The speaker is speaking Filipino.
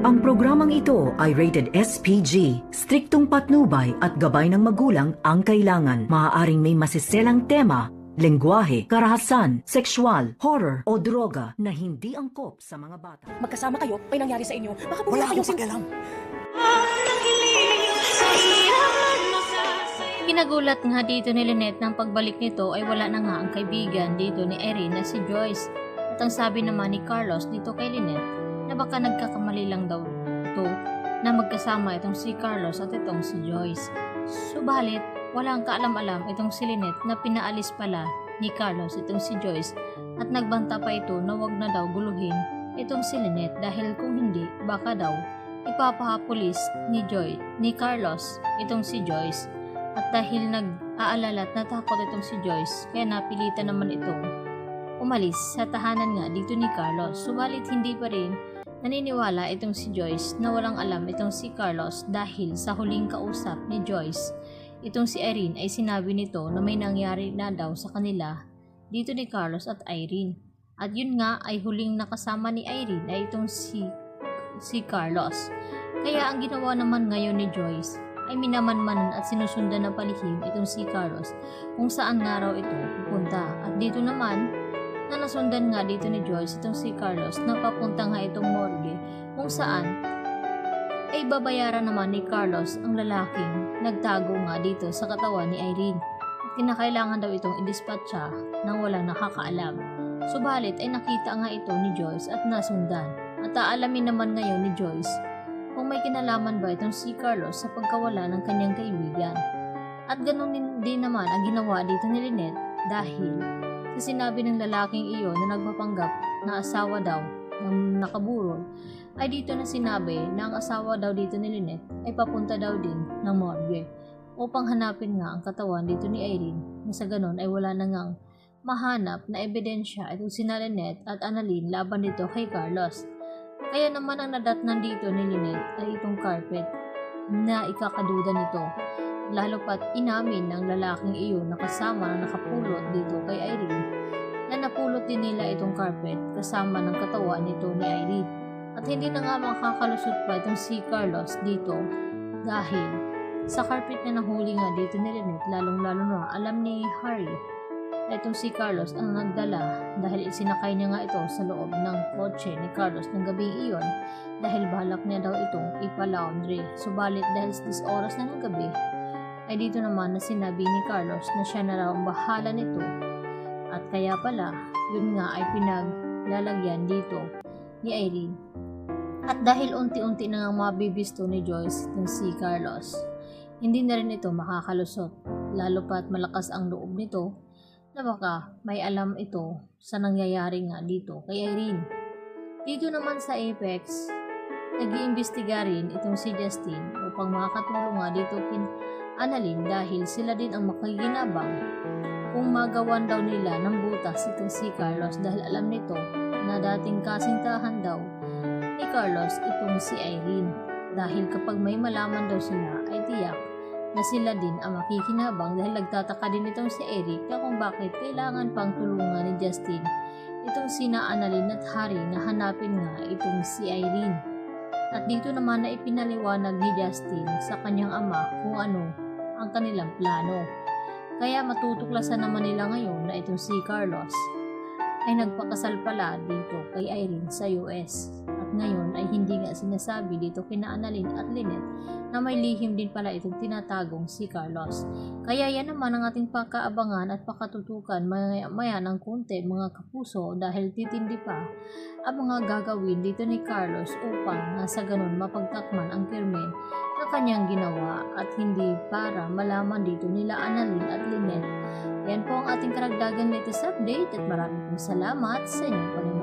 Ang programang ito ay rated SPG. Striktong patnubay at gabay ng magulang ang kailangan. Maaaring may masiselang tema, lengguwahe, karahasan, sexual, horror o droga na hindi angkop sa mga bata. Magkasama kayo, may nangyari sa inyo. Baka po Wala kayo akong pakialam. Kinagulat nga dito ni Lynette nang pagbalik nito ay wala na nga ang kaibigan dito ni Irene na si Joyce. At ang sabi naman ni Carlos dito kay Lynette na baka nagkakamali lang daw ito na magkasama itong si Carlos at itong si Joyce. Subalit, walang kaalam-alam itong si Lynette na pinaalis pala ni Carlos itong si Joyce at nagbanta pa ito na wag na daw guluhin itong si Lynette dahil kung hindi, baka daw ipapahapulis ni Carlos itong si Joyce. At dahil nag-aalala at natakot itong si Joyce, kaya napilitan naman itong umalis sa tahanan nga dito ni Carlos. Subalit hindi pa rin naniniwala itong si Joyce na walang alam itong si Carlos dahil sa huling kausap ni Joyce, itong si Irene ay sinabi nito na may nangyari na daw sa kanila dito ni Carlos at Irene. At yun nga ay huling nakasama ni Irene ay itong si Carlos. Kaya ang ginawa naman ngayon ni Joyce ay minamanmanan at sinusundan ng palihim itong si Carlos kung saan nga raw ito pupunta. At dito naman na nasundan nga dito ni Joyce itong si Carlos na papunta nga itong morgue kung saan ay babayaran naman ni Carlos ang lalaking nagtago nga dito sa katawan ni Irene at kinakailangan daw itong idispatcha nang walang nakakaalam. Subalit ay nakita nga ito ni Joyce at nasundan at aalamin naman ngayon ni Joyce kung may kinalaman ba itong si Carlos sa pagkawala ng kanyang kaibigan. At ganun din naman ang ginawa dito ni Lynette dahil sa sinabi ng lalaking iyon na nagpapanggap na asawa daw ng nakaburol, ay dito na sinabi na ang asawa daw dito ni Lynette ay papunta daw din ng morgue upang hanapin nga ang katawan dito ni Irene na sa ganon ay wala na ngang mahanap na ebidensya itong sina Lynette at Annalyn laban dito kay Carlos. Kaya naman ang nadatnan dito ni Lynette ay itong carpet na ikakaduda nito. Lalo pat inamin ng lalaking iyon na kasama na nakapulot dito kay Irene na napulot din nila itong carpet kasama ng katawan nito ni Irene. At hindi na nga makakalusot pa itong si Carlos dito dahil sa carpet na nahuli nga dito ni Lynette, lalong-lalo na alam ni Harry na itong si Carlos ang nagdala dahil isinakay niya nga ito sa loob ng kotse ni Carlos ng gabing iyon dahil balak niya daw itong ipalaundry. Subalit dahil sa oras na ng gabi ay dito naman na sinabi ni Carlos na siya na raw ang bahala nito at kaya pala yun nga ay pinaglalagyan dito ni Irene. At dahil unti-unti na nga mabibisto ni Joyce ng si Carlos, hindi na rin ito makakalusot lalo pat malakas ang loob nito na baka may alam ito sa nangyayari nga dito kay Irene. Dito naman sa Apex, nag-iimbestiga rin itong si Justin upang makakatulong nga dito kin Annalyn dahil sila din ang makikinabang kung magawan daw nila ng butas itong si Carlos dahil alam nito na dating kasintahan daw ni Carlos itong si Irene dahil kapag may malaman daw sila ay tiyak na sila din ang makikinabang dahil nagtataka din itong si Eric na kung bakit kailangan pang tulungan ni Justin itong sina Annalyn at Harry na hanapin nga itong si Irene. At dito naman na ipinaliwanag ni Justin sa kanyang ama kung ano ang kanilang plano. Kaya matutuklasan naman nila ngayon na itong si Carlos ay nagpakasal pala dito kay Irene sa US. At ngayon ay hindi nga sinasabi dito kina Annalyn at Lynette na may lihim din pala itong tinatagong si Carlos. Kaya yan naman ang ating pakaabangan at pakatutukan maya ng konti mga kapuso dahil titindi pa ang mga gagawin dito ni Carlos upang nasa ganun mapagtakman ang krimen na kanyang ginawa at hindi para malaman dito nila Annalyn at Lynette. Yan po ang ating karagdagang latest update at maraming salamat sa inyong panunod.